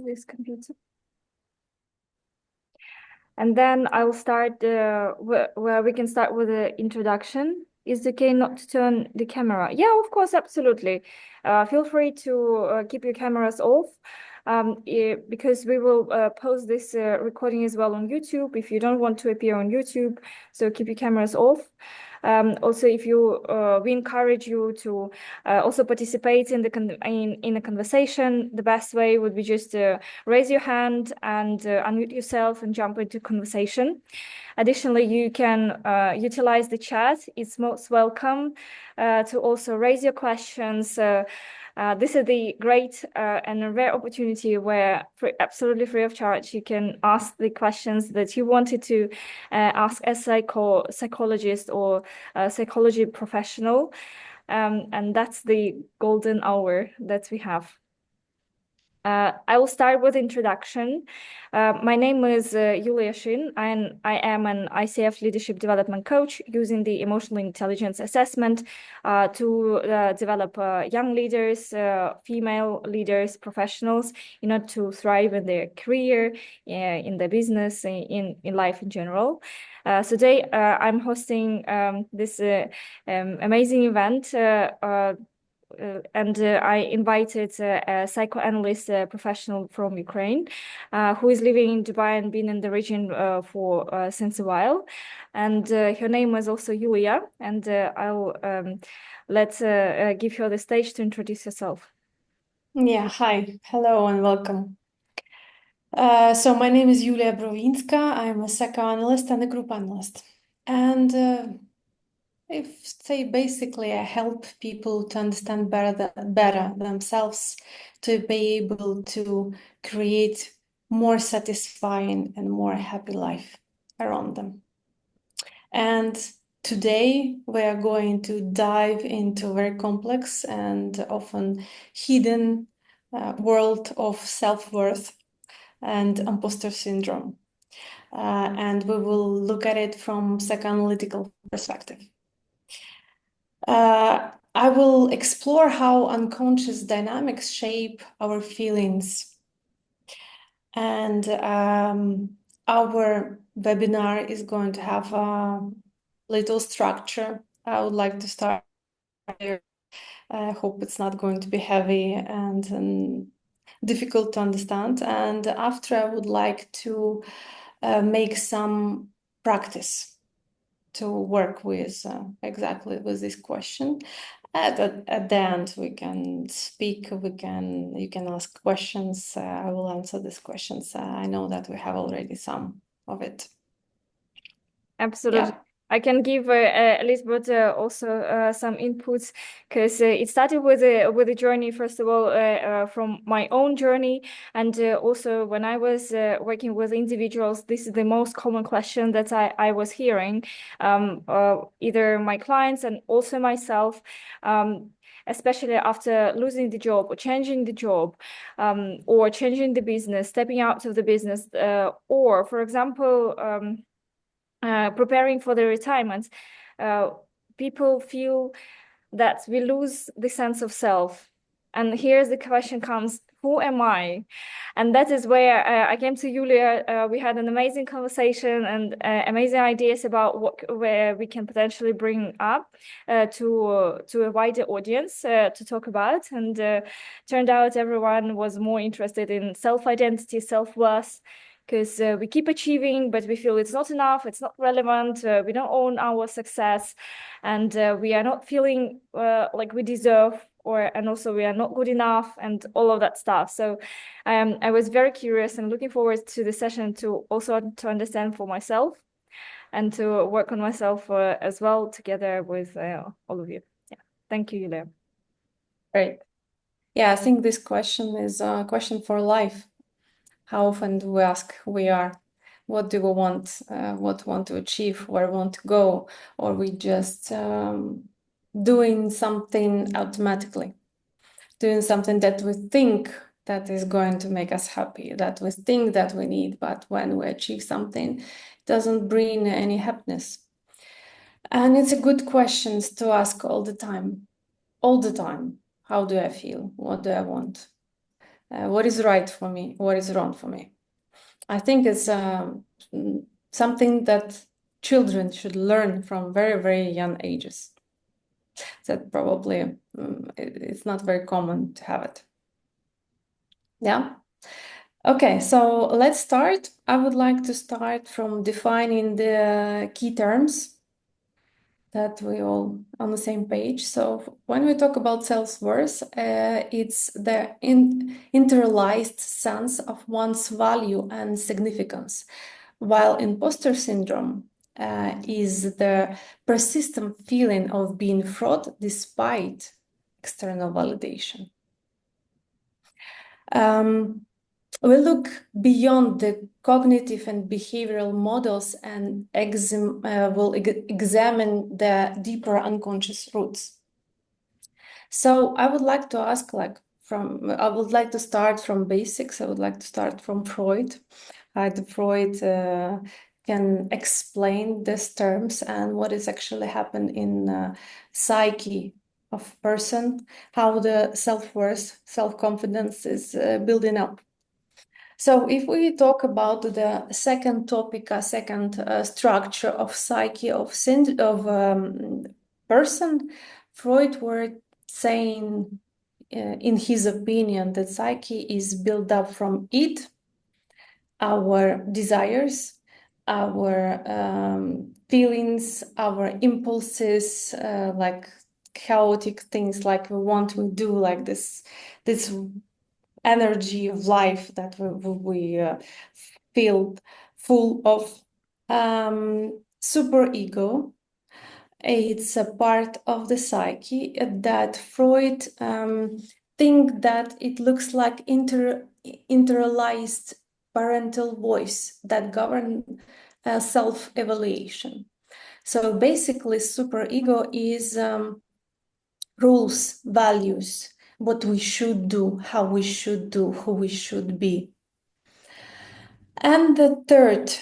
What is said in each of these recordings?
this computer. And then I'll start where we can start with the introduction. Is it okay not to turn the camera? Yeah, of course, absolutely. Feel free to keep your cameras off because we will post this recording as well on YouTube if you don't want to appear on YouTube. So keep your cameras off. Also, if you, we encourage you to also participate in the conversation. The best way would be just raise your hand and unmute yourself and jump into conversation. Additionally, you can utilize the chat. It's most welcome to also raise your questions. This is the great and a rare opportunity where, absolutely free of charge, you can ask the questions that you wanted to ask as psychologist or psychology professional. And that's the golden hour that we have. I will start with introduction. My name is Yulia Shin, and I am an ICF leadership development coach using the emotional intelligence assessment to develop young leaders, female leaders, professionals, in order to thrive in their career, in their business, in life in general. So today I'm hosting this amazing event. And I invited a psychoanalyst professional from Ukraine who is living in Dubai and been in the region for since a while. And her name is also Yulia. And I'll give her the stage to introduce herself. Yeah, hi, hello and welcome. So my name is Yulia Brovinskaya. I'm a psychoanalyst and a group analyst. And basically I help people to understand better themselves, to be able to create more satisfying and more happy life around them. And today we are going to dive into a very complex and often hidden world of self-worth and imposter syndrome. And we will look at it from psychoanalytical perspective. I will explore how unconscious dynamics shape our feelings. And our webinar is going to have a little structure. I would like to start here. I hope it's not going to be heavy and difficult to understand. And after, I would like to make some practice to work with exactly with this question. At the end, we can speak. You can ask questions. I will answer these questions. I know that we have already some of it. Absolutely. Yeah. I can give Elizabeth also some inputs because it started with a journey, first of all, from my own journey. And also when I was working with individuals, this is the most common question that I was hearing, either my clients and also myself, especially after losing the job or changing the job or changing the business, stepping out of the business, or, for example, preparing for the retirement, people feel that we lose the sense of self. And here's the question comes, who am I? And that is where I came to Yulia. We had an amazing conversation and amazing ideas about where we can potentially bring up to a wider audience to talk about. And turned out everyone was more interested in self-identity, self-worth, because we keep achieving, but we feel it's not enough, it's not relevant, we don't own our success, and we are not feeling like we deserve, and also we are not good enough, and all of that stuff. So I was very curious and looking forward to the session to also to understand for myself and to work on myself as well together with all of you. Yeah, thank you, Yulia. Great. Yeah, I think this question is a question for life. How often do we ask who we are? What do we want? What we want to achieve? Where we want to go? Or we just doing something automatically, doing something that we think that is going to make us happy, that we think that we need, but when we achieve something, it doesn't bring any happiness. And it's a good question to ask all the time. All the time. How do I feel? What do I want? what is right for me, what is wrong for me. I think it's something that children should learn from very, very young ages. That probably it's not very common to have it. Yeah. Okay, so let's start. I would like to start from defining the key terms that we all on the same page. So when we talk about self-worth, it's the internalized sense of one's value and significance, while imposter syndrome is the persistent feeling of being fraud despite external validation. We look beyond the cognitive and behavioral models and will examine the deeper unconscious roots. So I would like to ask, I would like to start from basics. I would like to start from Freud. Freud can explain these terms and what is actually happened in psyche of person, how the self-worth, self-confidence is building up. So if we talk about the second topic, a second structure of psyche of person, Freud were saying in his opinion that psyche is built up from it, our desires, our feelings, our impulses, like chaotic things like we want to do, like this energy of life that we feel full of. Superego, it's a part of the psyche that Freud think that it looks like internalized parental voice that govern self-evaluation. So basically, superego is rules, values, what we should do, how we should do, who we should be. And the third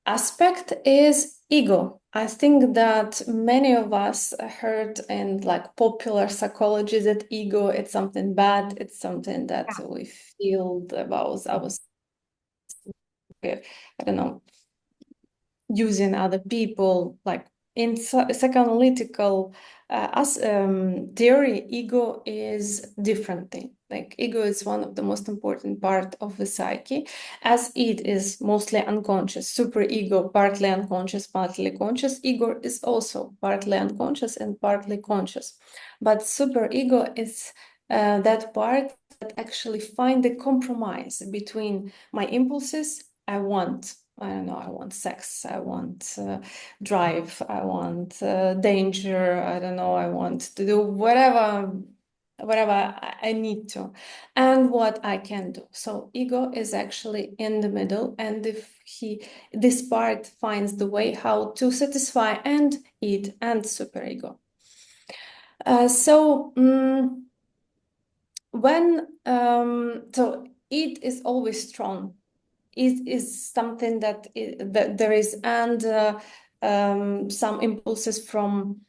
aspect is ego. I think that many of us heard in like popular psychology that ego it's something bad, it's something that we feel about ourselves, I don't know, using other people. Like in psychoanalytical theory, ego is different thing. Like ego is one of the most important part of the psyche, as it is mostly unconscious. Superego, partly unconscious, partly conscious. Ego is also partly unconscious and partly conscious. But superego is that part that actually find the compromise between my impulses. I don't know, I want sex, I want drive, I want danger, I don't know, I want to do whatever I need to, and what I can do. So ego is actually in the middle, and if this part finds the way how to satisfy and it and superego. So it is always strong. It is something that there is, and some impulses from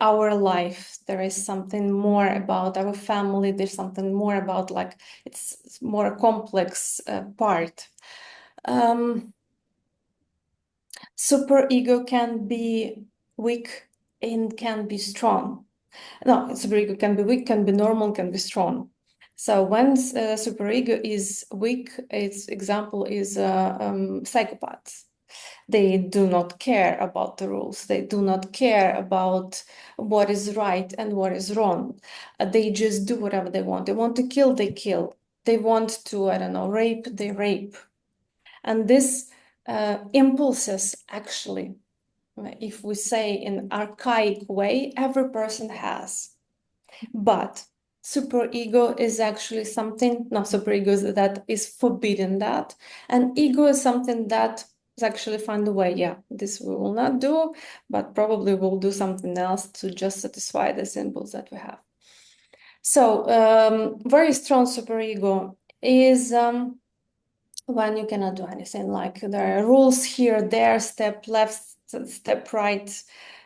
our life. There is something more about our family. There's something more about like it's more complex part. Superego can be weak and can be strong. No, superego can be weak, can be normal, can be strong. So when superego is weak, its example is psychopaths. They do not care about the rules. They do not care about what is right and what is wrong. They just do whatever they want. They want to kill, they kill. They want to, I don't know, rape, they rape. And this impulses actually, if we say in archaic way, every person has. But superego is actually something, no, superego is that is forbidden that. And ego is something that is actually find a way, yeah, this we will not do, but probably we'll do something else to just satisfy the symbols that we have. So very strong superego is when you cannot do anything, like there are rules here, there, step left, step right.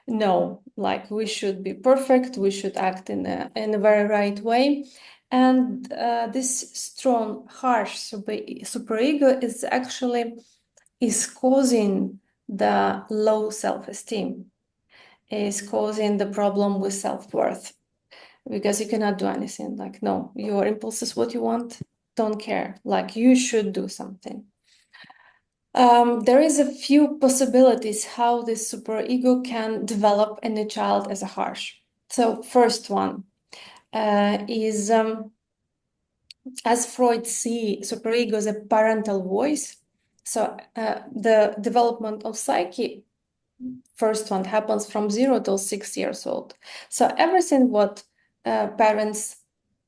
No, like we should be perfect, we should act in a very right way. And this strong, harsh superego is causing the low self-esteem, is causing the problem with self-worth, because you cannot do anything. Like, no, your impulse is what you want, don't care. Like, you should do something. There is a few possibilities how this superego can develop in a child as a harsh. So first one is, as Freud see superego as a parental voice. So the development of psyche, first one happens from 0 till 6 years old. So everything what parents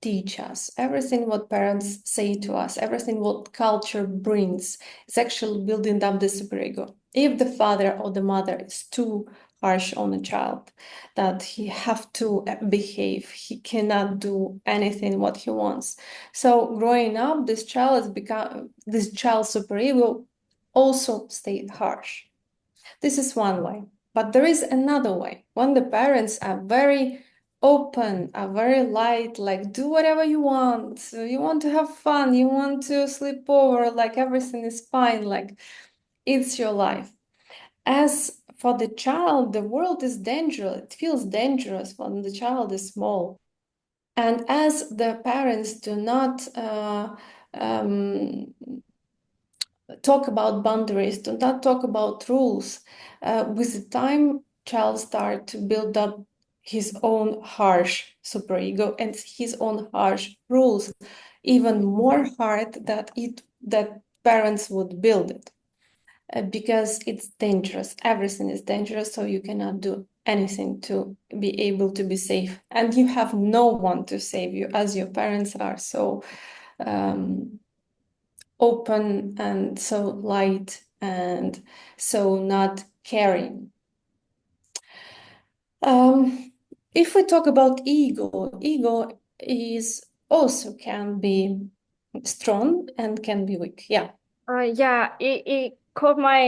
teach us, everything what parents say to us, everything what culture brings is actually building up the superego. If the father or the mother is too harsh on a child, that he have to behave, he cannot do anything what he wants. So growing up, this child's superego also stayed harsh. This is one way. But there is another way. When the parents are very open, are very light, like do whatever you want. So you want to have fun, you want to sleep over, like everything is fine, like it's your life. As for the child, the world is dangerous. It feels dangerous when the child is small. And as the parents do not um, talk about boundaries, do not talk about rules, with the time, child start to build up his own harsh superego and his own harsh rules, even more hard that parents would build it, because it's dangerous. Everything is dangerous, so you cannot do anything to be able to be safe, and you have no one to save you, as your parents are so open and so light and so not caring. If we talk about ego is also can be strong and can be weak. Yeah. Yeah, it caught my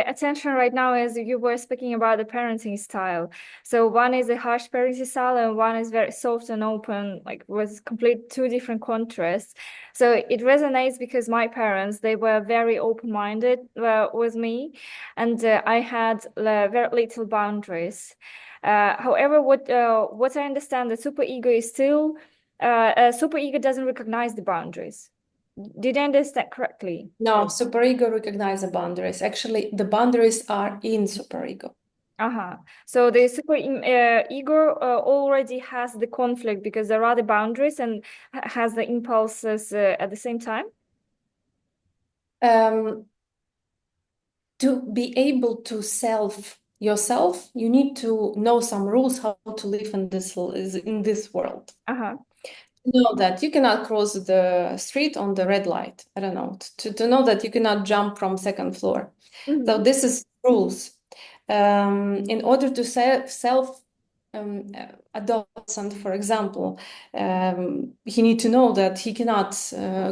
attention right now as you were speaking about the parenting style. So one is a harsh parenting style and one is very soft and open, like with complete two different contrasts. So it resonates because my parents, they were very open-minded with me, and I had very little boundaries. However, what I understand, the superego is still superego doesn't recognize the boundaries. Did I understand correctly? No, superego recognize the boundaries. Actually, the boundaries are in superego. Uh-huh. So the super ego already has the conflict because there are the boundaries and has the impulses at the same time. To be able to yourself, you need to know some rules how to live in this world. Uh-huh. Know that you cannot cross the street on the red light. I don't know. To know that you cannot jump from second floor. So this is rules. In order to self adolescent, for example, he need to know that he cannot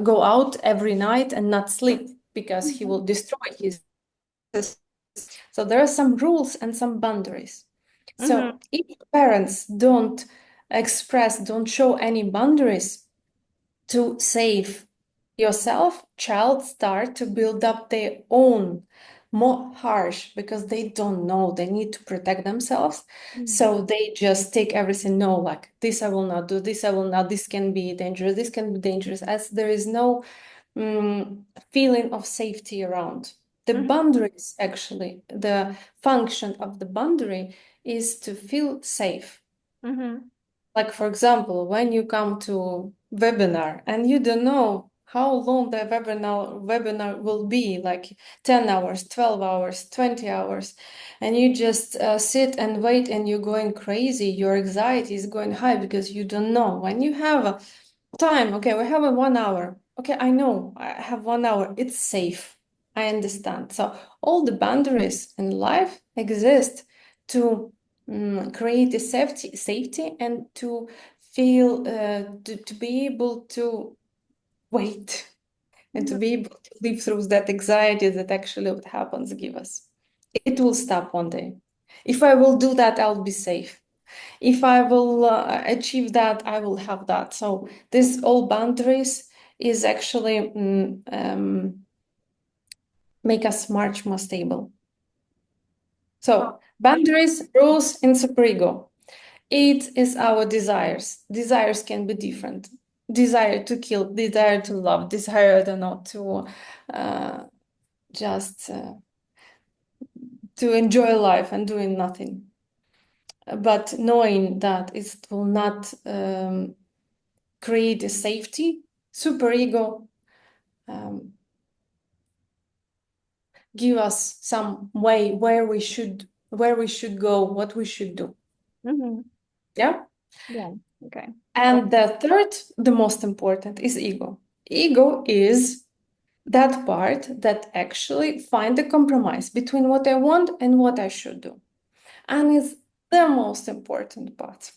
go out every night and not sleep because he will destroy his. So there are some rules and some boundaries. So if parents don't show any boundaries to save yourself, child start to build up their own more harsh, because they don't know, they need to protect themselves. So they just take everything, no, like this I will not do, this I will not, this can be dangerous, this can be dangerous, as there is no feeling of safety around. The boundaries, actually, the function of the boundary is to feel safe. Like, for example, when you come to webinar and you don't know how long the webinar will be, like 10 hours, 12 hours, 20 hours, and you just sit and wait and you're going crazy, your anxiety is going high because you don't know. When you have a time, okay, we have a 1 hour. Okay, I know I have 1 hour. It's safe. I understand. So all the boundaries in life exist to create a safety and to feel to be able to wait and to be able to live through that anxiety that actually what happens give us. It will stop one day. If I will do that, I'll be safe. If I will achieve that, I will have that. So this all boundaries is actually make us much more stable. So boundaries, rules, and superego. It is our desires. Desires can be different. Desire to kill, desire to love, desire to not to just to enjoy life and doing nothing. But knowing that it will not create a safety, superego give us some way where we should go, what we should do. Mm-hmm. Yeah. Yeah. Okay. And the third, the most important, is ego. Ego is that part that actually find the compromise between what I want and what I should do, and it's the most important part.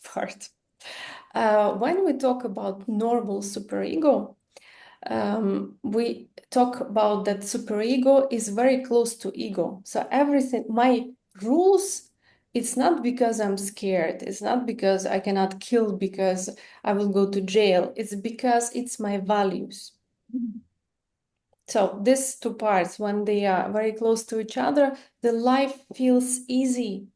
When we talk about normal superego, we talk about that superego is very close to ego. So everything, my rules, it's not because I'm scared. It's not because I cannot kill because I will go to jail. It's because it's my values. Mhm. So these two parts, when they are very close to each other, the life feels easy.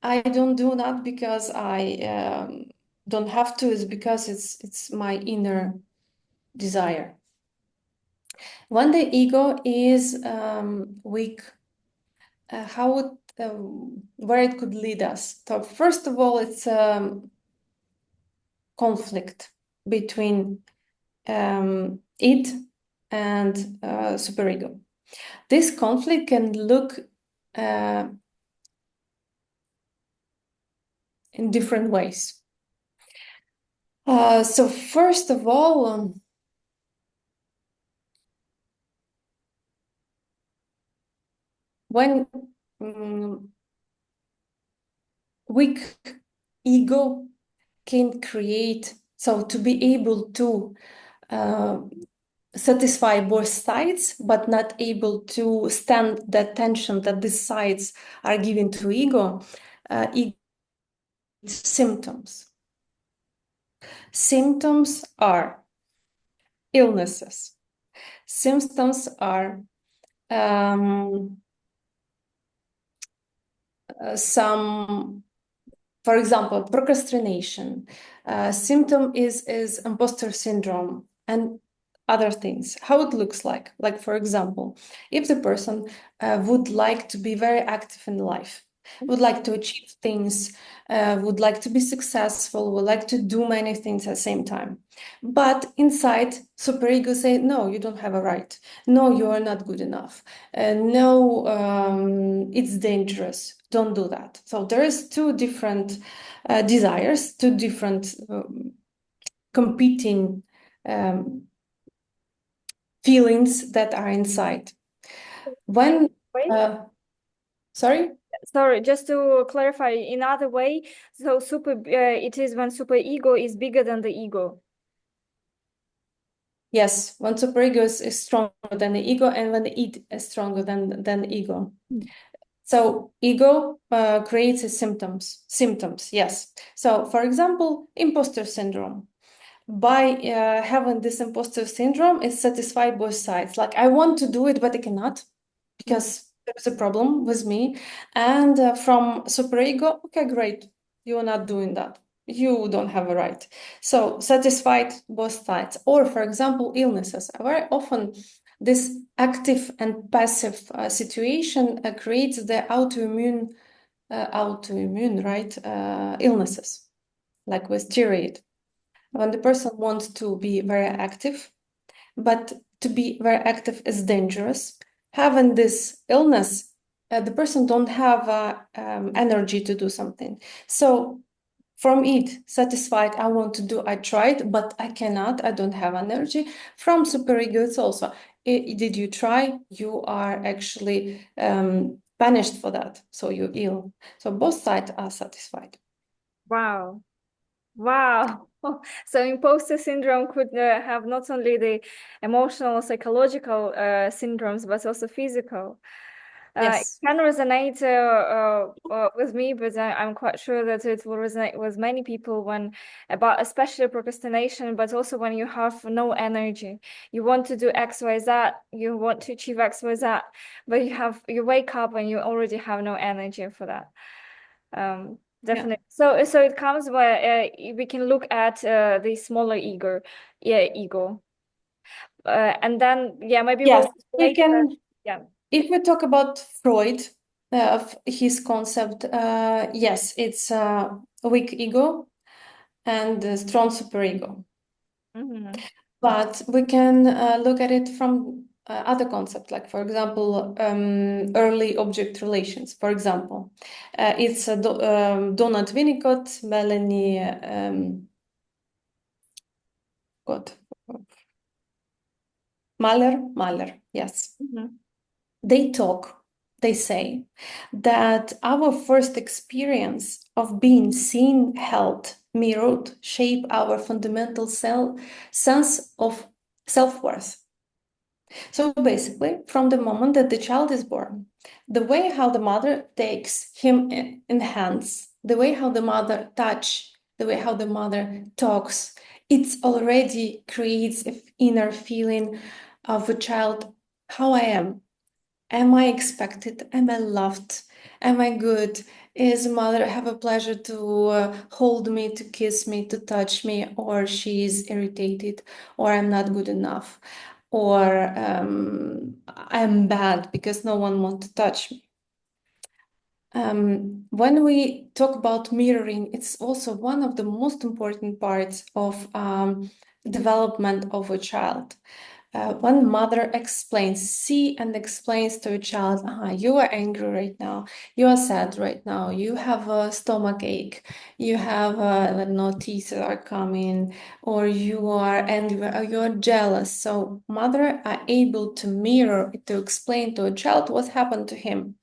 I don't do that because I don't have to. It's because it's my inner desire. When the ego is weak, how it, where it could lead us? So first of all, it's conflict between it and superego. This conflict can look in different ways. So first of all, when weak ego can create, so to be able to satisfy both sides, but not able to stand the tension that these sides are giving to ego, ego symptoms. Symptoms are illnesses. Symptoms are some, for example, procrastination. Symptom is imposter syndrome and other things. How it looks like for example, if the person would like to be very active in life, would like to achieve things, would like to be successful, would like to do many things at the same time. But inside, superego say, no, you don't have a right. No, you are not good enough. No, it's dangerous. Don't do that. So there is two different desires, two different competing feelings that are inside. When, Wait. sorry? Sorry, just to clarify, in other way, so it is when super ego is bigger than the ego. Yes, when superego is stronger than the ego, and when the id is stronger than the ego. So ego creates a symptoms, yes. So for example, imposter syndrome. By having this imposter syndrome, it satisfies both sides. Like I want to do it, but I cannot because there's a problem with me. And from superego, okay, great, you're not doing that. You don't have a right. So satisfied both sides. Or for example, illnesses. Very often this active and passive situation creates the autoimmune, right, illnesses, like with steroid. When the person wants to be very active, but to be very active is dangerous. Having this illness, the person don't have energy to do something. So from it, satisfied, I want to do, I tried, but I cannot, I don't have energy. From superego, it's also, did you try? You are actually punished for that. So you're ill. So both sides are satisfied. Wow. Wow. So imposter syndrome could have not only the emotional, psychological syndromes, but also physical. It Yes. can resonate with me, but I'm quite sure that it will resonate with many people when about especially procrastination, but also when you have no energy. You want to do X, Y, Z, you want to achieve X, Y, Z, but you wake up and you already have no energy for that. Yeah. Definitely. So it comes where we can look at the smaller ego. And then maybe Yes, we'll we later. can. Yeah. If we talk about Freud, of his concept, yes, it's a weak ego and a strong superego. Mm-hmm. But we can look at it from other concepts, like, for example, early object relations. For example, it's Donald Winnicott, Melanie, God, Mahler, yes. Mm-hmm. They talk, they say that our first experience of being seen, held, mirrored, shape our fundamental sense of self-worth. So basically, from the moment that the child is born, the way how the mother takes him in hands, the way how the mother touch, the way how the mother talks, it already creates an inner feeling of a child, how I am. Am I expected? Am I loved? Am I good? Is mother have a pleasure to hold me, to kiss me, to touch me, or she's irritated, or I'm not good enough, or I'm bad because no one wants to touch me. When we talk about mirroring, it's also one of the most important parts of development of a child. One mother explains to a child, you are angry right now, you are sad right now, you have a stomach ache, you have, I don't know, teeth are coming, or you are angry, or you are jealous. So mother are able to mirror, to explain to a child what happened to him.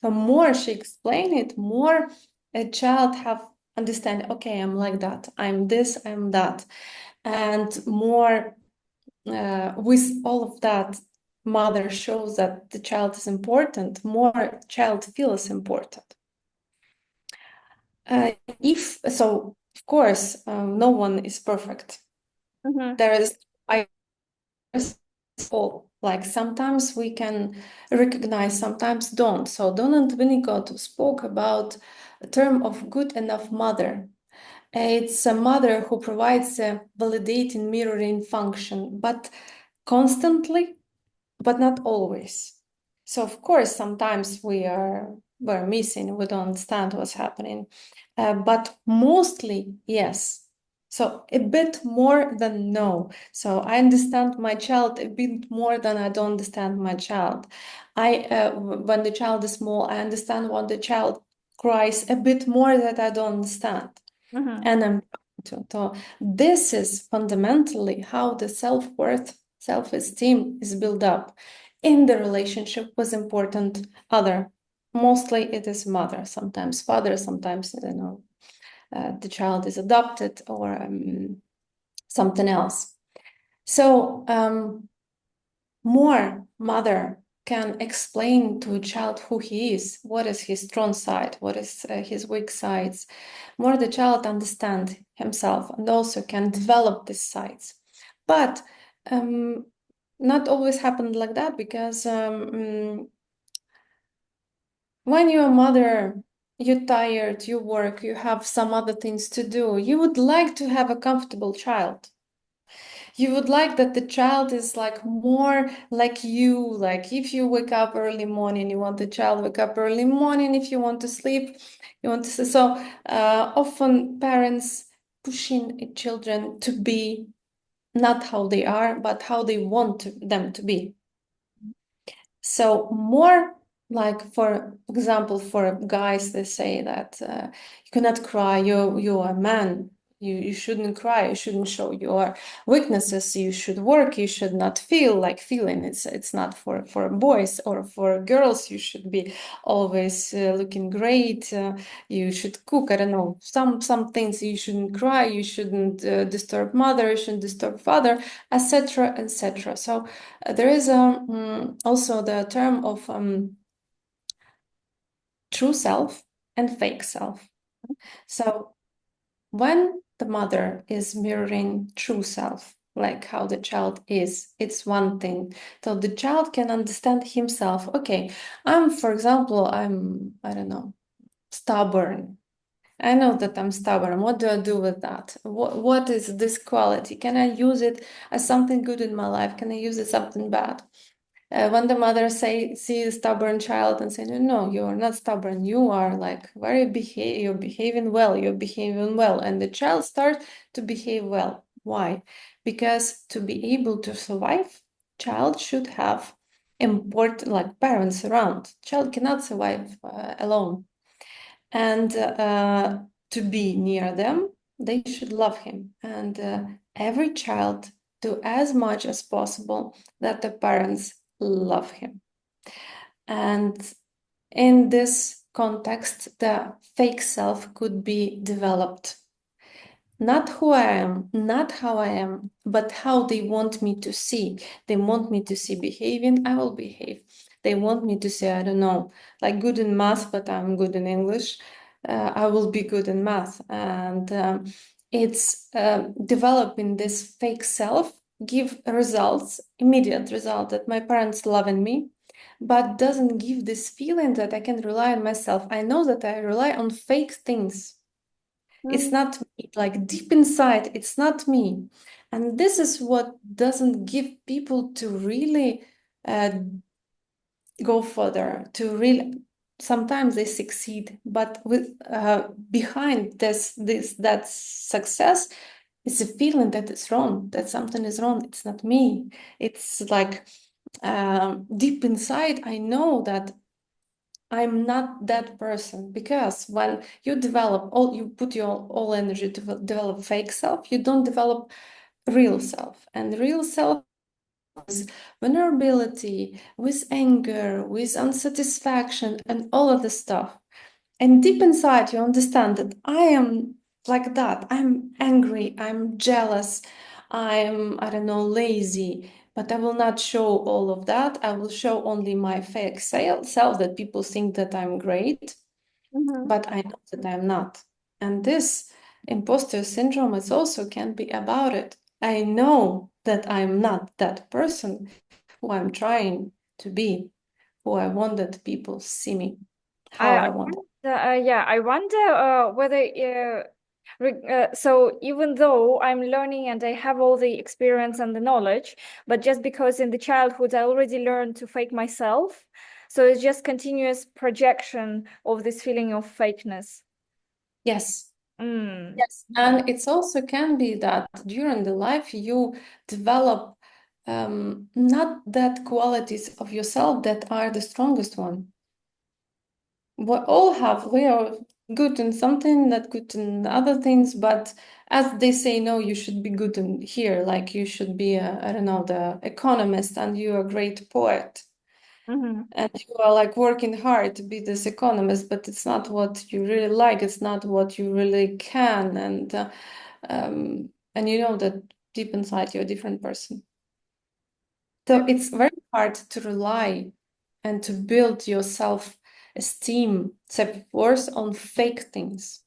The more she explain it, more a child have understand, okay, I'm like that, I'm this, I'm that. And more with all of that, mother shows that the child is important, more child feels important. If so, of course, no one is perfect. Mm-hmm. There is, I all like sometimes we can recognize, sometimes don't. So Donald Winnicott spoke about a term of good enough mother. It's a mother who provides a validating mirroring function, but constantly, but not always. So of course, sometimes we're missing, we don't understand what's happening, but mostly yes. So a bit more than no. So I understand my child a bit more than I don't understand my child. When the child is small, I understand when the child cries a bit more that I don't understand, Mm-hmm. and I'm so this is fundamentally how the self-worth, self-esteem is built up in the relationship with important other. Mostly it is mother, sometimes father, sometimes the child is adopted or something else. So more mother can explain to a child who he is, what is his strong side, what is his weak sides. More the child understand himself and also can develop these sides. But not always happened like that, because when you're a mother, you're tired, you work, you have some other things to do, you would like to have a comfortable child. You would like that the child is like more like you, like if you wake up early morning, you want the child wake up early morning. If you want to sleep, you want to sleep. So often parents pushing children to be not how they are, but how they want them to be. So more like, for example, for guys, they say that you cannot cry. You're a man. You shouldn't cry. You shouldn't show your weaknesses. You should work. You should not feel like feeling. It's not for boys or for girls. You should be always looking great. You should cook. I don't know, some things. You shouldn't cry. You shouldn't disturb mother. You shouldn't disturb father, etc., etc. So there is also the term of true self and fake self. So when the mother is mirroring true self, like how the child is, it's one thing. So the child can understand himself. Okay, for example, I don't know, stubborn. I know that I'm stubborn. What do I do with that? What is this quality? Can I use it as something good in my life? Can I use it as something bad? When the mother see a stubborn child and say, no, no, you are not stubborn. You are like you're behaving well. You're behaving well, and the child starts to behave well. Why? Because to be able to survive, child should have important like parents around. Child cannot survive alone, and to be near them, they should love him. And every child do as much as possible that the parents love him. And in this context, the fake self could be developed. Not who I am, not how I am, but how they want me to see. They want me to see behaving, I will behave. They want me to say, I don't know, like good in math, but I'm good in English. I will be good in math. And it's developing this fake self, give results, immediate result that my parents loving me, but doesn't give this feeling that I can rely on myself. I know that I rely on fake things. It's not me. Like deep inside, it's not me. And this is what doesn't give people to really go further, to really sometimes they succeed, but with behind that success is a feeling that it's wrong, that something is wrong. It's not me. It's like deep inside, I know that I'm not that person, because when you develop you put your all energy to develop fake self, you don't develop real self. And real self is vulnerability, with anger, with unsatisfaction, and all of the stuff. And deep inside, you understand that I am like that. I'm angry, I'm jealous, I don't know, lazy, but I will not show all of that. I will show only my fake self that people think that I'm great, Mm-hmm. but I know that I'm not. And this imposter syndrome is also can be about it. I know that I'm not that person who I'm trying to be, who I want that people see me, how I I want. yeah, I wonder whether so even though I'm learning and I have all the experience and the knowledge, but just because in the childhood I already learned to fake myself, so it's just continuous projection of this feeling of fakeness. Yes. Mm. Yes, and it's also can be that during the life you develop not that qualities of yourself that are the strongest one. We are good in something, not good in other things, but as they say, no, you should be good in here, like you should be I don't know, the economist, and you're a great poet. Mm-hmm. And you are like working hard to be this economist, but it's not what you really like. It's not what you really can, and you know that deep inside you're a different person. So it's very hard to rely and to build your self-esteem, self-worth on fake things.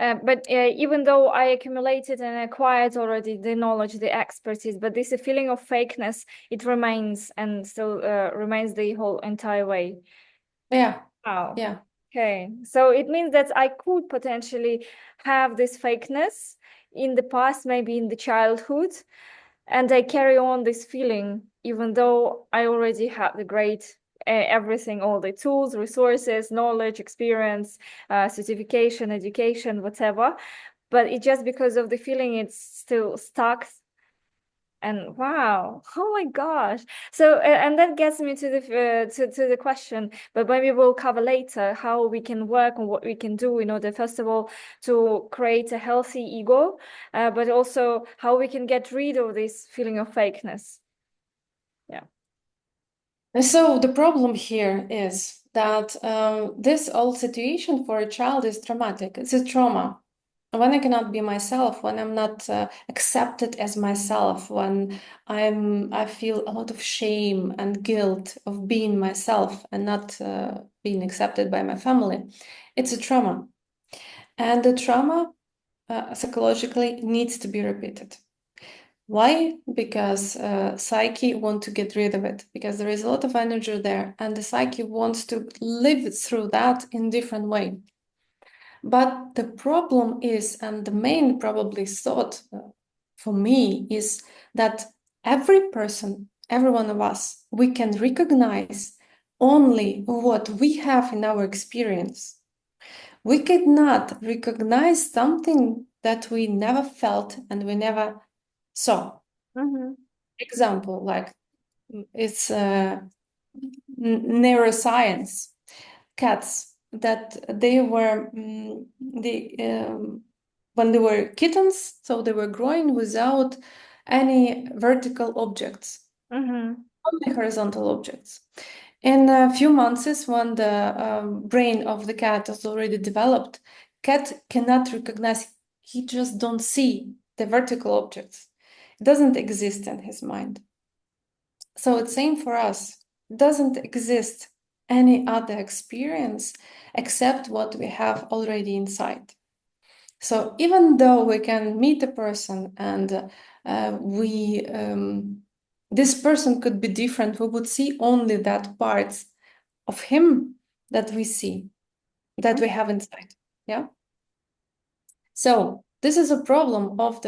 But even though I accumulated and acquired already the knowledge, the expertise, but this feeling of fakeness, it remains and still remains the whole entire way. Yeah, Wow. yeah. Okay. So it means that I could potentially have this fakeness in the past, maybe in the childhood, and I carry on this feeling, even though I already have the great everything, all the tools, resources, knowledge, experience, certification, education, whatever. But it just because of the feeling, it's still stuck. And wow, oh my gosh. So, and that gets me to the question, but maybe we'll cover later how we can work on what we can do in order, first of all, to create a healthy ego, but also how we can get rid of this feeling of fakeness. Yeah. And so the problem here is that this whole situation for a child is traumatic. It's a trauma. when I cannot be myself, when I'm not accepted as myself, when I feel a lot of shame and guilt of being myself and not being accepted by my family, it's a trauma. And the trauma psychologically needs to be repeated. Why? Because psyche want to get rid of it, because there is a lot of energy there, and the psyche wants to live through that in different way. But the problem is, and the main probably thought for me is that every person, every one of us, we can recognize only what we have in our experience. We cannot recognize something that we never felt and we never saw. Mm-hmm. Example, like it's neuroscience. Cats that they were when they were kittens, so they were growing without any vertical objects, Mm-hmm. only horizontal objects. In a few months, when the brain of the cat is already developed, cat cannot recognize. He just don't see the vertical objects. It doesn't exist in his mind. So it's same for us. Doesn't exist any other experience except what we have already inside. So even though we can meet a person and we this person could be different, we would see only that parts of him that we see, that we have inside. Yeah. So this is a problem of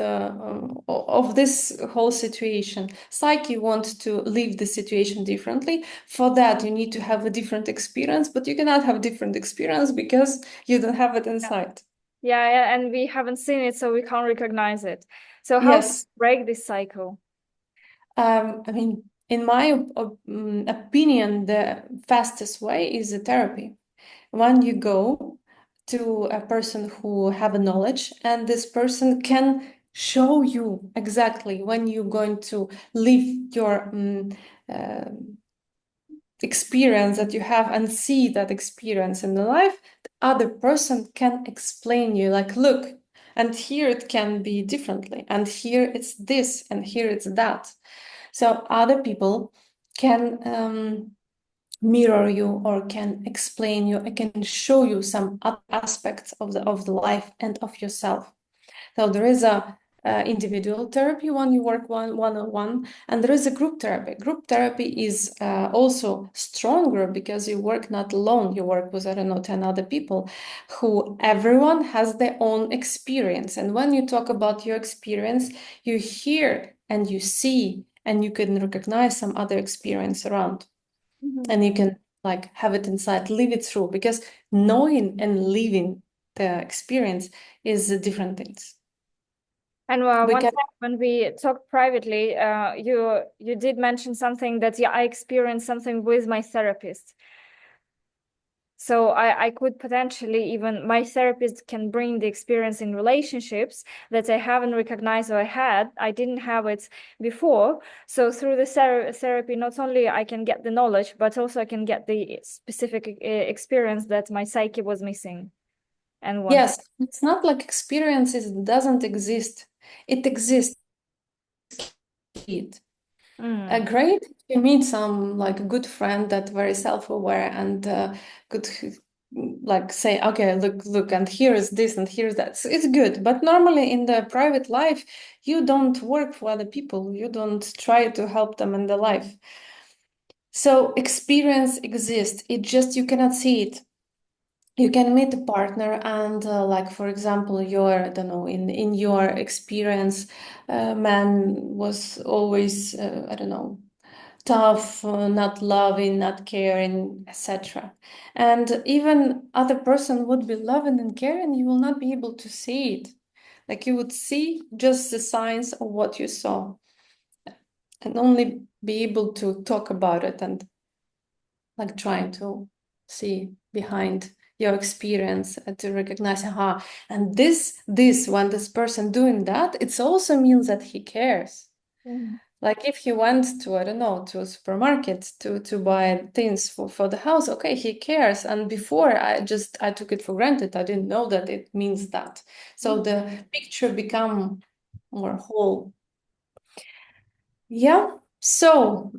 this whole situation. Psyche wants to leave the situation differently. For that, you need to have a different experience, but you cannot have different experience because you don't have it inside. Yeah, yeah, and we haven't seen it, so we can't recognize it. So how to Yes. break this cycle? I mean, in my opinion, the fastest way is a therapy. When you go to a person who have a knowledge, and this person can show you exactly when you're going to live your uh, experience that you have and see that experience in the life, the other person can explain you like, look, and here it can be differently, and here it's this, and here it's that. So other people can mirror you or can explain you, I can show you some other aspects of the life and of yourself. So there is a individual therapy when you work one-on-one, and there is a group therapy. Group therapy is also stronger because you work not alone. You work with, I don't know, 10 other people who everyone has their own experience. And when you talk about your experience, you hear and you see and you can recognize some other experience around. Mm-hmm. And you can like have it inside, live it through, because knowing and living the experience is different things. And We one can, time when we talked privately, you did mention something that, yeah, I experienced something with my therapist. So I could potentially, even my therapist can bring the experience in relationships that I haven't recognized or I didn't have it before. So through the therapy, not only I can get the knowledge, but also I can get the specific experience that my psyche was missing and wanted. yes, it's not like experiences doesn't exist. It exists. Mm. Great if you meet some like good friend that very self-aware and could like say, okay, look, and here is this and here's that. So it's good. But normally in the private life, you don't work for other people. You don't try to help them in their life. So experience exists. It just you cannot see it. You can meet a partner and like for example, your I don't know in your experience, man was always I don't know tough, not loving, not caring, etc. And even other person would be loving and caring, you will not be able to see it. Like you would see just the signs of what you saw and only be able to talk about it and like trying to see behind your experience and to recognize, aha, and this when this person doing that, it also means that he cares. Mm. Like if he went to, I don't know, to a supermarket to buy things for the house, okay, he cares. And before I took it for granted. I didn't know that it means that. So the picture become more whole. Yeah. So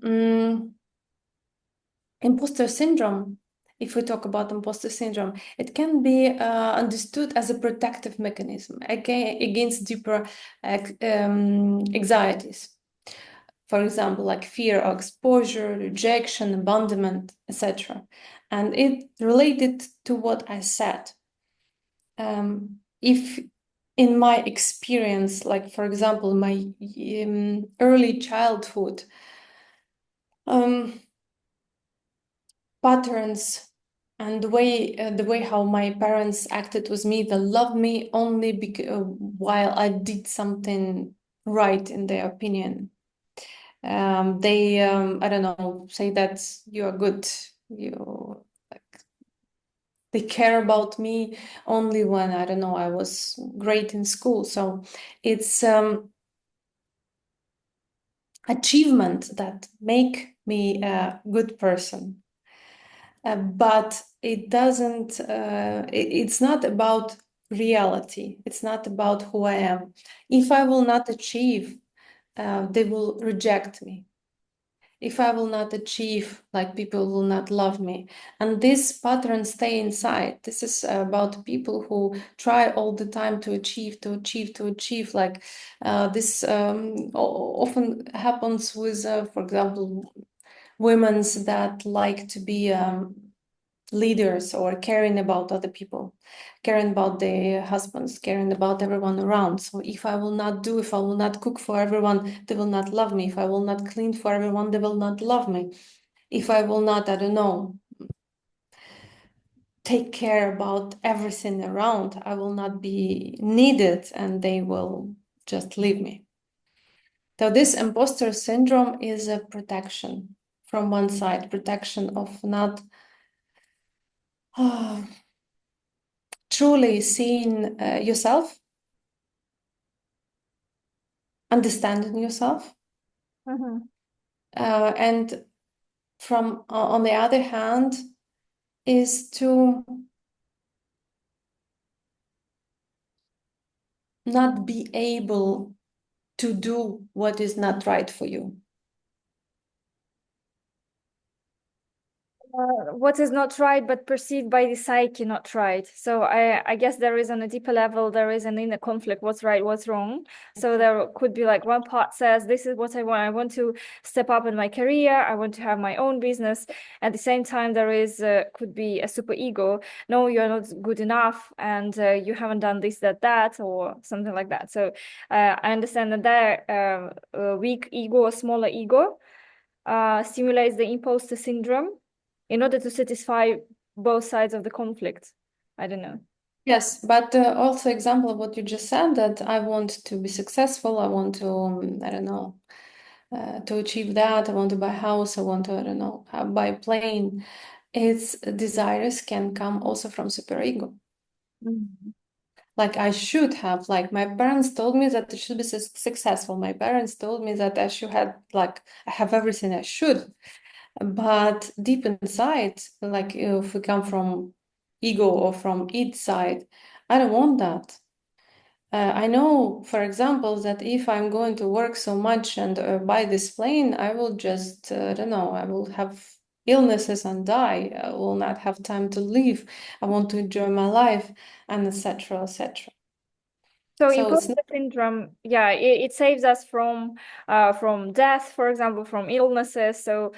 imposter syndrome, if we talk about imposter syndrome, it can be understood as a protective mechanism against deeper anxieties. For example, like fear of exposure, rejection, abandonment, etc. And it related to what I said. If in my experience, like for example, my early childhood, patterns and the way how my parents acted with me, they love me only while I did something right in their opinion. They I don't know, say that you are good, you like they care about me only when, I don't know, I was great in school. So it's achievement that make me a good person. But it doesn't, it's not about reality. It's not about who I am. If I will not achieve, they will reject me. If I will not achieve, like people will not love me. And this pattern stay inside. This is about people who try all the time to achieve, to achieve, to achieve. Like this often happens with, for example, women that like to be leaders or caring about other people, caring about their husbands, caring about everyone around. So if I will not cook for everyone, they will not love me. If I will not clean for everyone, they will not love me. If I will not, I don't know, take care about everything around, I will not be needed and they will just leave me. So this imposter syndrome is a protection from one side, protection of not truly seeing yourself, understanding yourself, Mhm. and from on the other hand is to not be able to do what is not right for you. What is not right but perceived by the psyche not right. So I guess there is on a deeper level, there is an inner conflict, what's right, what's wrong. So there could be like one part says, this is what I want to step up in my career, I want to have my own business. At the same time, there is could be a super ego, no, you're not good enough, and you haven't done this, that, or something like that. So I understand that there weak ego or smaller ego stimulates the imposter syndrome in order to satisfy both sides of the conflict. I don't know. Yes, but also example of what you just said, that I want to be successful, I want to, I don't know, to achieve that, I want to buy a house, I want to, I don't know, buy a plane. Its desires can come also from superego. Mhm. Like I should have, like my parents told me that I should be successful. My parents told me that I should have, like, I have everything I should. But deep inside, like if we come from ego or from id side, I don't want that. I know, for example, that if I'm going to work so much and buy this plane, I will just, I don't know, I will have illnesses and die. I will not have time to live. I want to enjoy my life, and etc., etc. So So it's not, imposter syndrome, yeah, it saves us from death, for example, from illnesses. So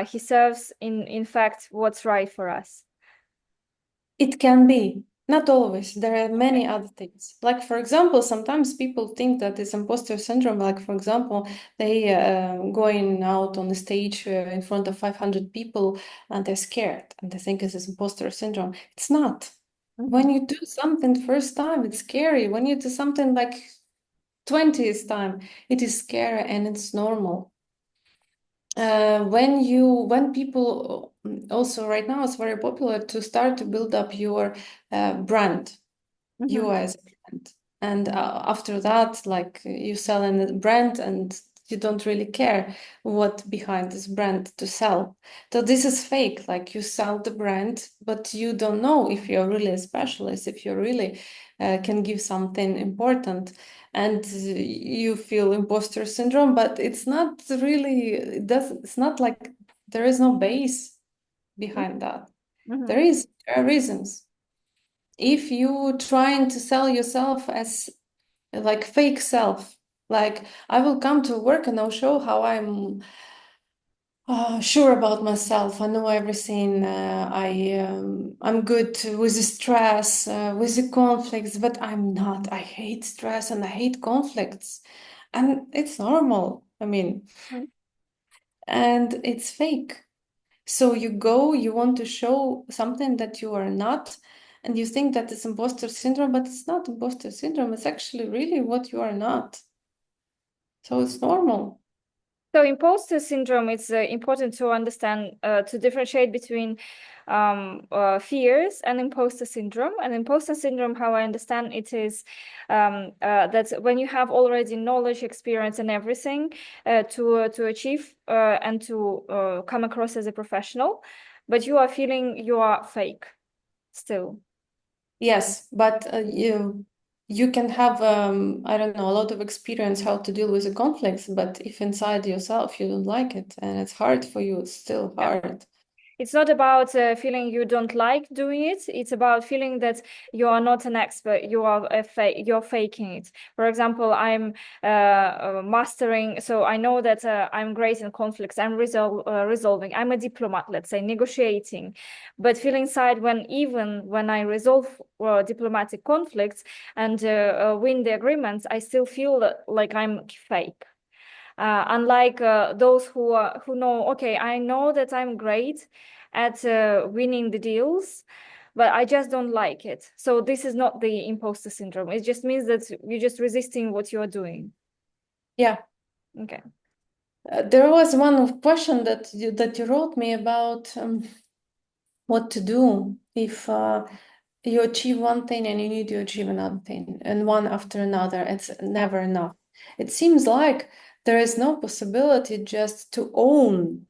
he serves in fact what's right for us. it can be, not always. There are Okay. many other things. Like, for example, sometimes people think that it's imposter syndrome. Like, for example, they going out on the stage in front of 500 people and they're scared and they think it's imposter syndrome. It's not. When Mhm. you do something the first time, it's scary. When you do something like 20th time, it is scary and it's normal. When people also right now it's very popular to start to build up your brand, you Mhm. as a brand, and after that, like you sell in the brand and You don't really care what behind this brand to sell. So this is fake. Like you sell the brand, but you don't know if you're really a specialist, if you really can give something important, and you feel imposter syndrome. But it's not really. It's not like there is no base behind that. Mm-hmm. There are reasons. If you trying to sell yourself as like fake self, like I will come to work and I'll show how I'm sure about myself. I know everything. I'm good with the stress, with the conflicts, but I'm not. I hate stress and I hate conflicts, and it's normal. I mean, and it's fake. So you go, you want to show something that you are not, and you think that it's imposter syndrome, but it's not imposter syndrome. It's actually really what you are not. So it's normal. So imposter syndrome, it's important to understand, to differentiate between fears and imposter syndrome. And imposter syndrome, how I understand it, is that when you have already knowledge, experience, and everything to achieve and to come across as a professional, but you are feeling you are fake still. Yes, but you can have I don't know, a lot of experience how to deal with the conflicts, but if inside yourself you don't like it and it's hard for you, it's still Yeah. hard. It's not about feeling you don't like doing it. It's about feeling that you are not an expert. You are you're faking it. For example, I'm mastering. So I know that I'm great in conflicts. I'm resolving. I'm a diplomat, let's say, negotiating. But feel inside even when I resolve diplomatic conflicts and win the agreements, I still feel like I'm fake. Unlike those who know, okay, I know that I'm great at winning the deals, but I just don't like it. So this is not the imposter syndrome. It just means that you're just resisting what you are doing. Yeah. Okay. There was one question that you wrote me about what to do if you achieve one thing and you need to achieve another thing, and one after another. It's never enough. It seems like there is no possibility just to own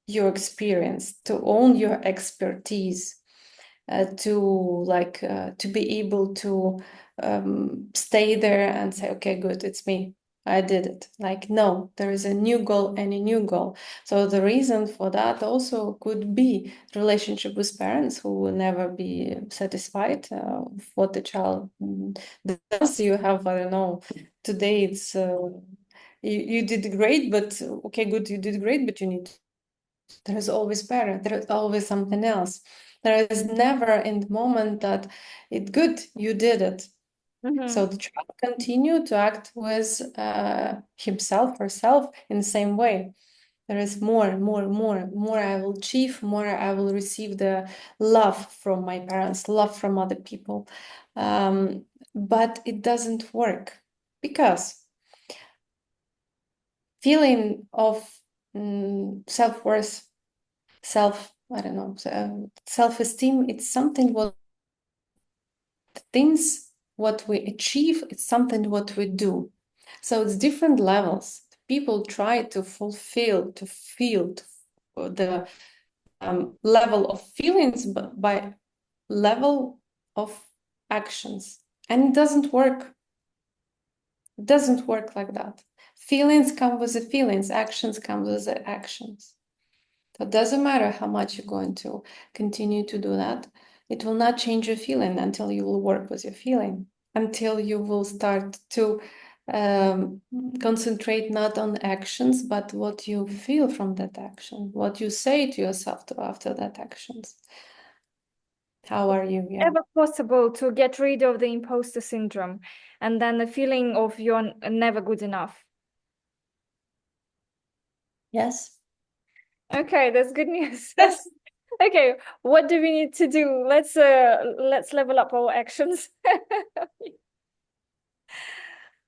your experience, to own your expertise, to be able to stay there and say, okay, good, it's me. I did it. Like, no, there is a new goal and a new goal. So the reason for that also could be relationship with parents who will never be satisfied with what the child does. You have, I don't know, today it's you did great, but okay, good, you did great, but you need. There is always better. There is always something else. There is never in the moment that it's good, you did it. So the child continue to act with himself, herself in the same way. There is more, more, more, more I will achieve, more I will receive the love from my parents, love from other people. But it doesn't work because feeling of self-worth, I don't know, self-esteem, it's something what things what we achieve, it's something what we do. So it's different levels. People try to fulfill, to feel the level of feelings but by level of actions. And it doesn't work. It doesn't work like that. Feelings come with the feelings, actions come with the actions. So it doesn't matter how much you're going to continue to do that. It will not change your feeling until you will work with your feeling, until you will start to concentrate not on actions, but what you feel from that action, what you say to yourself after that actions. How are you? Yeah. Ever possible to get rid of the imposter syndrome and then the feeling of you're never good enough? Yes. Okay, that's good news. Yes. Okay, what do we need to do? Let's level up our actions.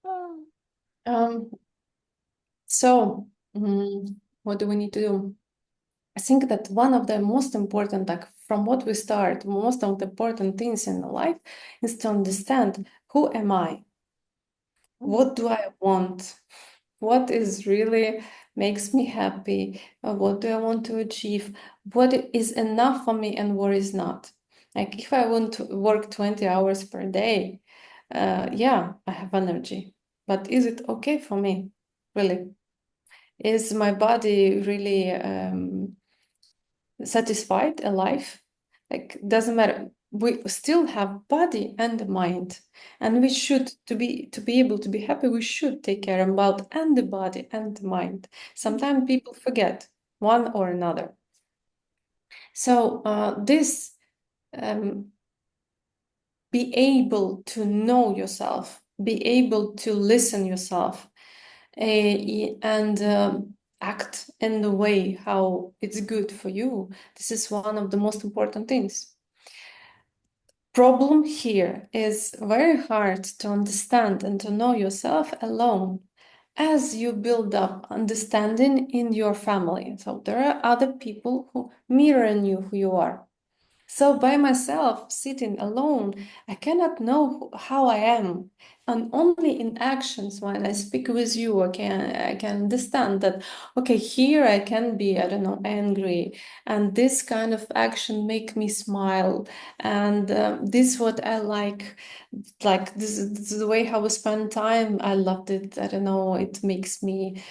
Oh. Um, so, what do we need to do? I think that one of the most important, like from what we start, most of the important things in life is to understand who am I? What do I want? what is really makes me happy, what do I want to achieve, what is enough for me and what is not. Like if I want to work 20 hours per day, yeah, I have energy, but is it okay for me? Really? Is my body really satisfied, alive? Like doesn't matter. We still have body and mind, and we should to be able to be happy. We should take care about and the body and the mind. Sometimes people forget one or another. So this be able to know yourself, be able to listen yourself, and act in the way how it's good for you. This is one of the most important things. Problem here is very hard to understand and to know yourself alone as you build up understanding in your family. So there are other people who mirror you who you are. So by myself, sitting alone, I cannot know how I am. And only in actions, when I speak with you, I can understand that, okay, here I can be, I don't know, angry. And this kind of action make me smile. And this what I like this is the way how we spend time. I loved it. I don't know, it makes me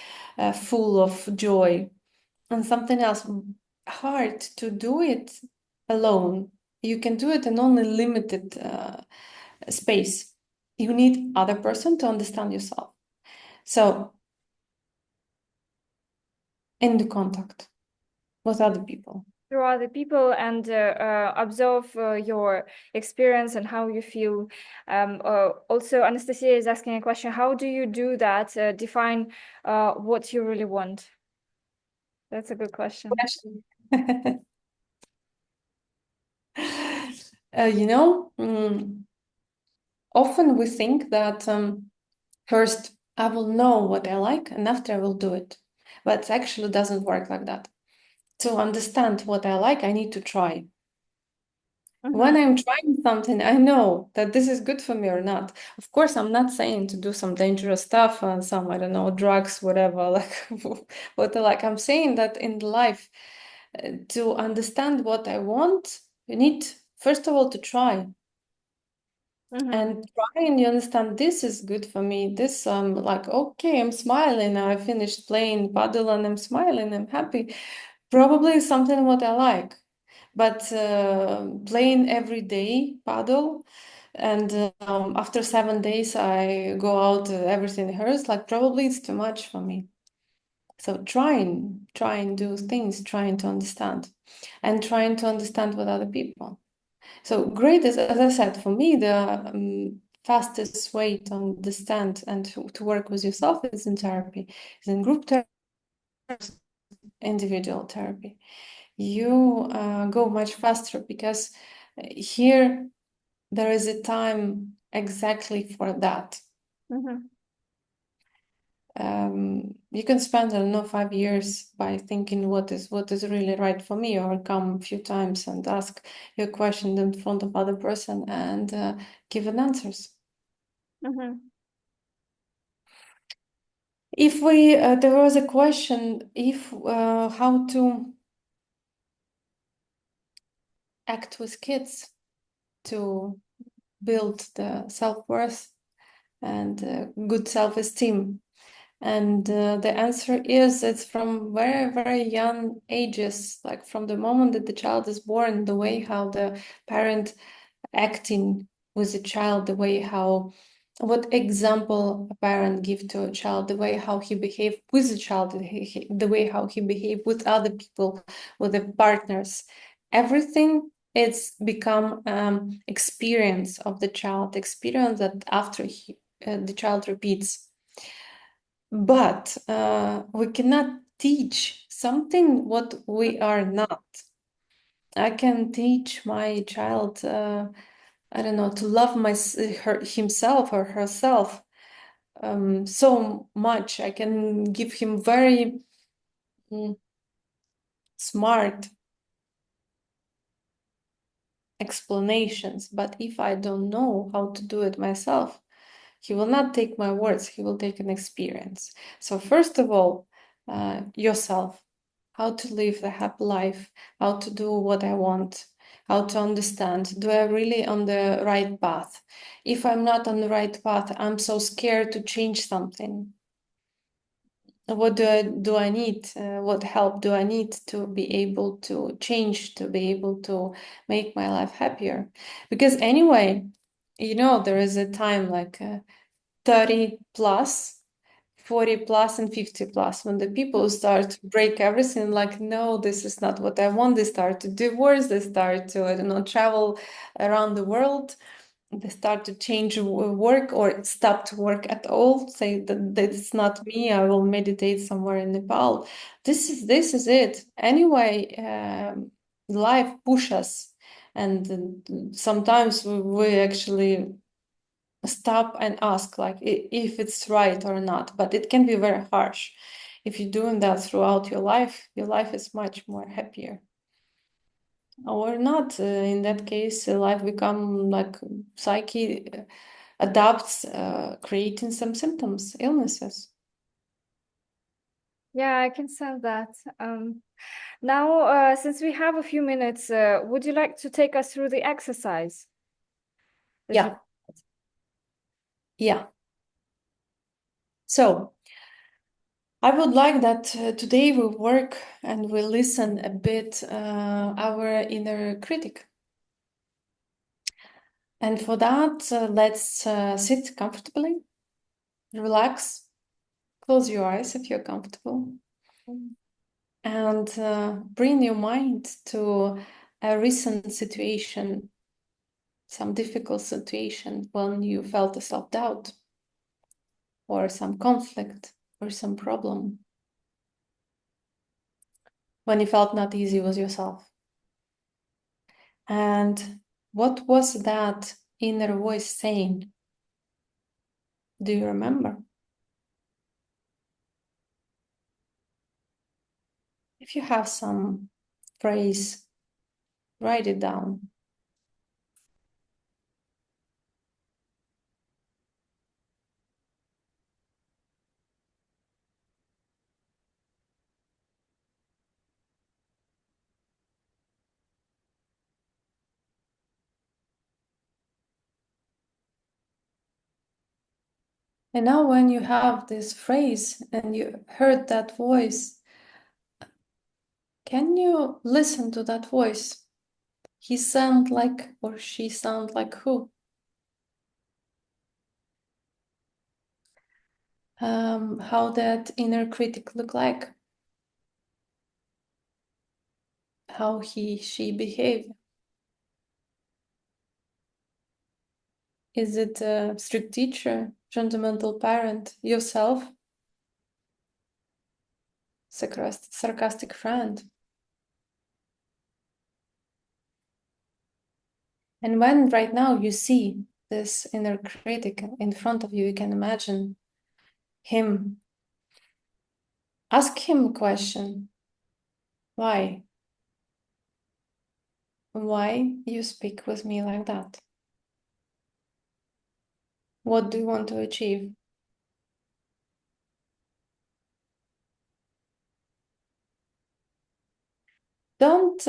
full of joy. And something else, hard to do it alone. You can do it in only limited space. You need other person to understand yourself. So in the contact with other people. Through other people and observe your experience and how you feel. Also, Anastasia is asking a question: how do you do that? Define what you really want. That's a good question. Question. Often we think that first I will know what I like and after I will do it. But it actually doesn't work like that. To understand what I like, I need to try. When I'm trying something, I know that this is good for me or not. Of course, I'm not saying to do some dangerous stuff and some, I don't know, drugs, whatever, like what I like. I'm saying that in life, to understand what I want, you need, first of all, to try. And try and you understand this is good for me. This like, okay, I'm smiling. I finished playing paddle and I'm smiling. I'm happy. Probably something what I like. But playing every day paddle and after 7 days I go out, everything hurts, like probably it's too much for me. So trying do things, trying to understand and trying to understand with other people. So great, as I said, for me, the fastest way to understand and to work with yourself is in therapy, is in group therapy, individual therapy. You go much faster because here there is a time exactly for that. You can spend, I don't know, 5 years by thinking what is really right for me, or come a few times and ask your question in front of other person and give an answers. If we there was a question if how to act with kids to build the self-worth and good self-esteem. And the answer is it's from very, very young ages, like from the moment that the child is born, the way how the parent acting with the child, the way how, what example a parent give to a child, the way how he behave with the child, the way how he behave with other people, with the partners, everything it's become experience of the child, experience that after the child repeats. But we cannot teach something what we are not. I can teach my child, I don't know, to love himself or herself so much. I can give him very smart explanations. But if I don't know how to do it myself, He will not take my words, he will take an experience. So first of all, yourself, how to live a happy life, how to do what I want, how to understand, do I really on the right path? If I'm not on the right path, I'm so scared to change something. What do I need? What help do I need to be able to change, to be able to make my life happier? Because anyway, there is a time like 30 plus, 40 plus, and 50 plus, when the people start to break everything, like, no, this is not what I want. They start to divorce, they start to, I don't know, travel around the world. They start to change work or stop to work at all, say that it's not me, I will meditate somewhere in Nepal. This is it. Anyway, life pushes us, and sometimes we actually stop and ask like if it's right or not, but it can be very harsh. If you're doing that throughout your life is much more happier. Or not, in that case, life become like psyche adapts, creating some symptoms, illnesses. Yeah, I can sense that. Now, since we have a few minutes, would you like to take us through the exercise that Yeah. Yeah. So I would like that today we work and we listen a bit our inner critic. And for that, let's sit comfortably, relax, close your eyes if you're comfortable, and bring your mind to a recent situation, some difficult situation when you felt a self-doubt or some conflict or some problem, when you felt not easy with yourself. And what was that inner voice saying? Do you remember? If you have some phrase, write it down. And now when you have this phrase and you heard that voice, can you listen to that voice? He sound like, or she sound like who? How that inner critic look like? How he, she behave? Is it a strict teacher, judgmental parent, yourself, sarcastic friend? And when right now you see this inner critic in front of you, you can imagine him. Ask him a question. Why? Why you speak with me like that? What do you want to achieve? Don't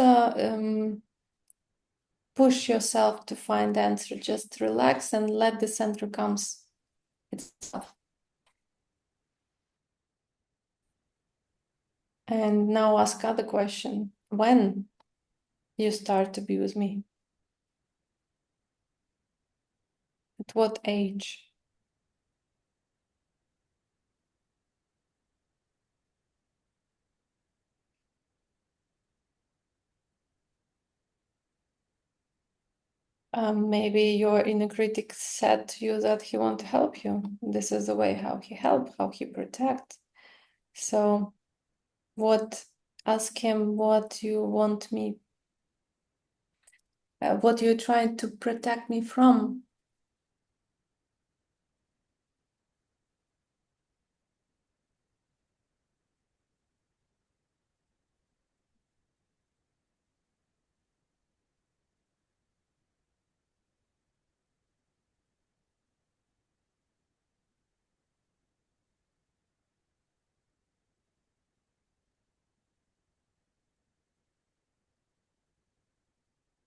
push yourself to find the answer. Just relax and let the answer comes itself. And now ask other question. When you start to be with me? At what age? Maybe your inner critic said to you that he want to help you. This is the way how he help, how he protect. So ask him what you want me, what you're trying to protect me from.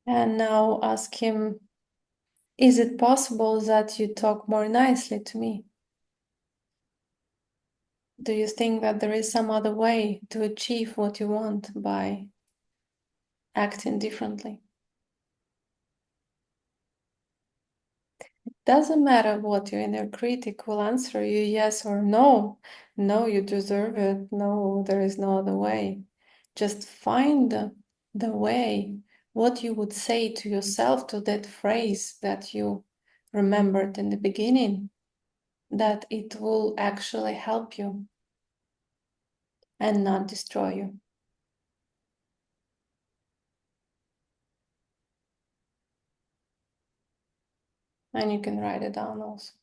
And now ask him, is it possible that you talk more nicely to me? Do you think that there is some other way to achieve what you want by acting differently? Doesn't matter what your inner critic will answer you, yes or no. No, you deserve it. No, there is no other way. Just find the way, what you would say to yourself, to that phrase that you remembered in the beginning, that it will actually help you and not destroy you. And you can write it down also.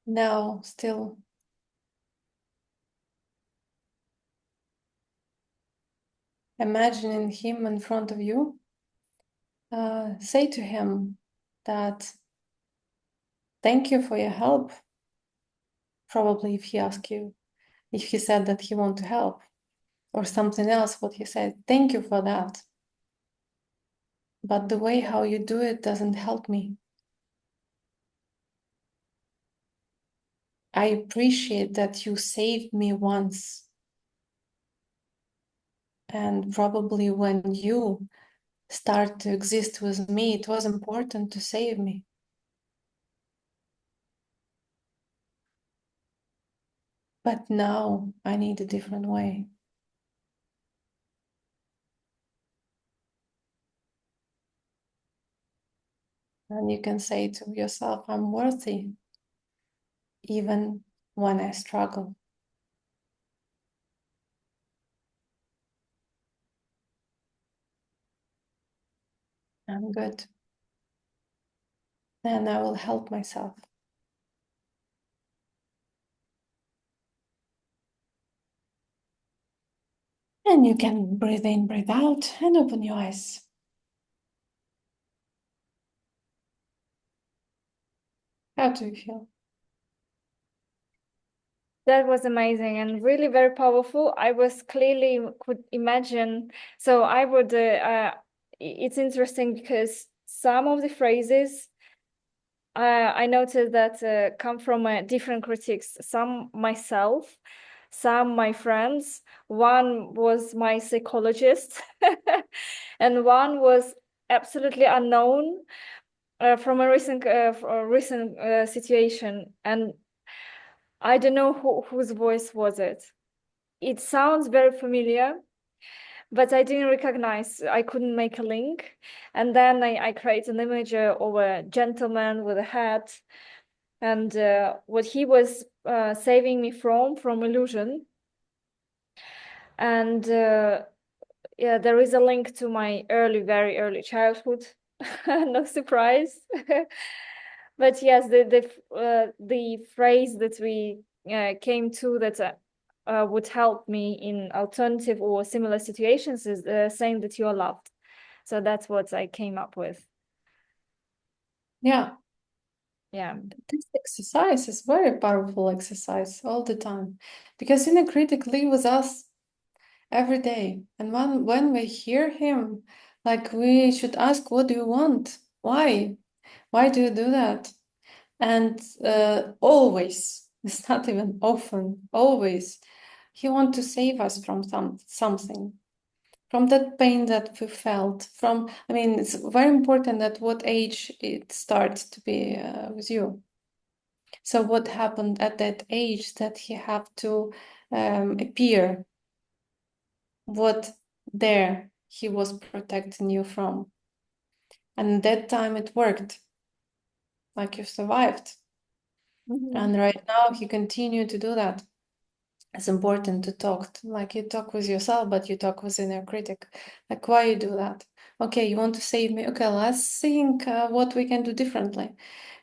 Now, still imagining him in front of you, say to him that thank you for your help. Probably if he asked you, if he said that he want to help, or something else, what he said, thank you for that. But the way how you do it doesn't help me. I appreciate that you saved me once. And probably when you start to exist with me, it was important to save me. But now I need a different way. And you can say to yourself, I'm worthy, even when I struggle. I'm good. And I will help myself. And you can breathe in, breathe out, and open your eyes. How do you feel? That was amazing and really very powerful. I was clearly could imagine. So I would, it's interesting because some of the phrases I noticed that come from different critics. Some myself, some my friends. One was my psychologist, and one was absolutely unknown from a recent situation. And I don't know whose voice was it. It sounds very familiar, but I didn't recognize. I couldn't make a link. And then I created an image of a gentleman with a hat, and what he was saving me from illusion. And yeah, there is a link to my very early childhood. No surprise. But yes, the phrase that we came to that would help me in alternative or similar situations is saying that you are loved. So that's what I came up with. Yeah, Yeah. this exercise is very powerful exercise all the time, because inner critic live with us every day. And when we hear him, like we should ask, what do you want? Why? Why do you do that? And always, it's not even often, always, he wants to save us from something, from that pain that we felt. From, I mean, it's very important at what age it starts to be with you. So what happened at that age that he have to appear? What there he was protecting you from? And that time it worked, like you survived. And right now he continued to do that. It's important to talk, like you talk with yourself, but you talk with inner critic. Like, why you do that? Okay, you want to save me? Okay, let's think what we can do differently.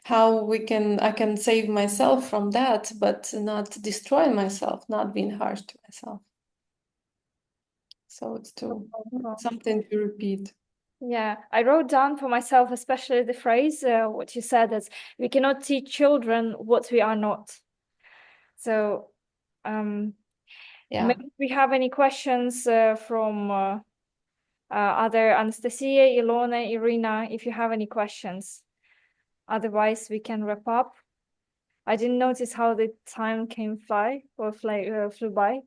How I can save myself from that, but not destroy myself, not being harsh to myself. So it's something to repeat. Yeah, I wrote down for myself, especially the phrase, what you said is, we cannot teach children what we are not. So, Yeah. maybe we have any questions from other Anastasia, Ilona, Irina, if you have any questions. Otherwise, we can wrap up. I didn't notice how the time flew by.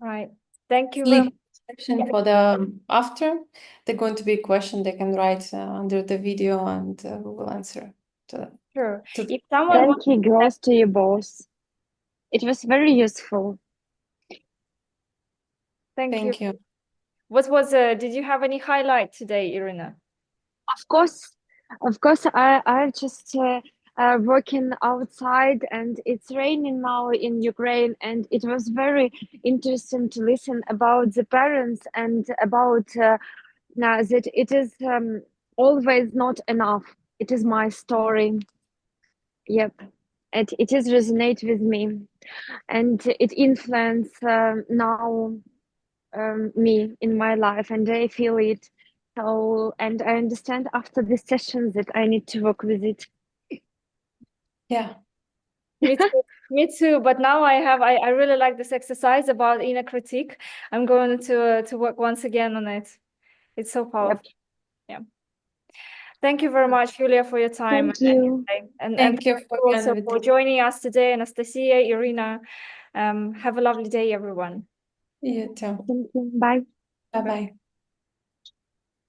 Right. Thank you very much. Section for the after, they're going to be a question they can write under the video, and we will answer to them. Sure. If someone Thank you, girls, to you both. It was very useful. Thank you. Thank you. What was did you have any highlight today, Irina? Of course, I just working outside, and it's raining now in Ukraine, and it was very interesting to listen about the parents and about now that it is always not enough. It is my story. Yep, it is resonate with me, and it influence now me in my life, and I feel it. So, and I understand after this session that I need to work with it. Yeah. Me too. Me too. But now I really like this exercise about inner critique. I'm going to work once again on it. It's so powerful. Yep. Yeah. Thank you very much, Yulia, for your time. Thank you. And Thank you for also for joining us today, Anastasia, Irina. Have a lovely day, everyone. You too. Thank you. Bye. Bye-bye.